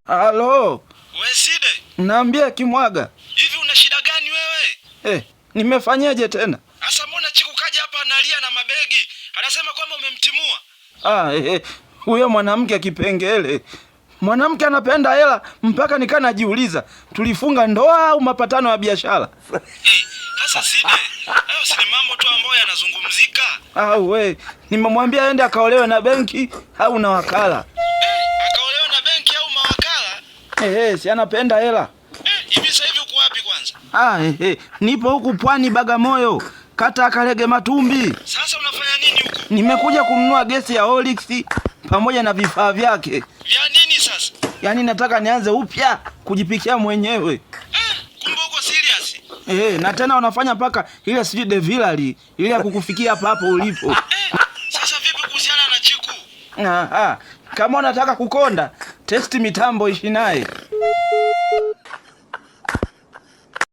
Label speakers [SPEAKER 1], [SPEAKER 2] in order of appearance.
[SPEAKER 1] Halo.
[SPEAKER 2] We Side.
[SPEAKER 1] Naambia Kimwaga.
[SPEAKER 2] Hivi una shida gani wewe?
[SPEAKER 1] Nimefanyaje tena?
[SPEAKER 2] Asa mbona Chiku kaja hapa analia na mabegi? Anasema kwamba umemtimua.
[SPEAKER 1] Huyo mwanamke kipengele. Mwanamke anapenda hela mpaka nikaa najiuliza, tulifunga ndoa au mapatano ya biashara?
[SPEAKER 2] Sasa Side, hayo si mambo tu ambayo yanazungumzika.
[SPEAKER 1] Nimemwambia aende akaolewe na benki au na wakala.
[SPEAKER 2] Akaolewe na benki au mawakala?
[SPEAKER 1] Si anapenda hela.
[SPEAKER 2] Hivi sasa hivi uko wapi kwanza?
[SPEAKER 1] Nipo huku Pwani Bagamoyo, kata Kalege Matumbi.
[SPEAKER 2] Sasa unafanya nini huko?
[SPEAKER 1] Nimekuja kununua gesi ya Olix pamoja na vifaa vyake.
[SPEAKER 2] Vya nini sasa?
[SPEAKER 1] Yaani nataka nianze upya kujipikia mwenyewe.
[SPEAKER 2] Kumbe uko serious?
[SPEAKER 1] Na tena wanafanya paka ile sijui devilali ile ya kukufikia hapa hapo ulipo.
[SPEAKER 2] Sasa vipi kuhusiana na Chiku?
[SPEAKER 1] Kama unataka kukonda, testi mitambo ishi naye.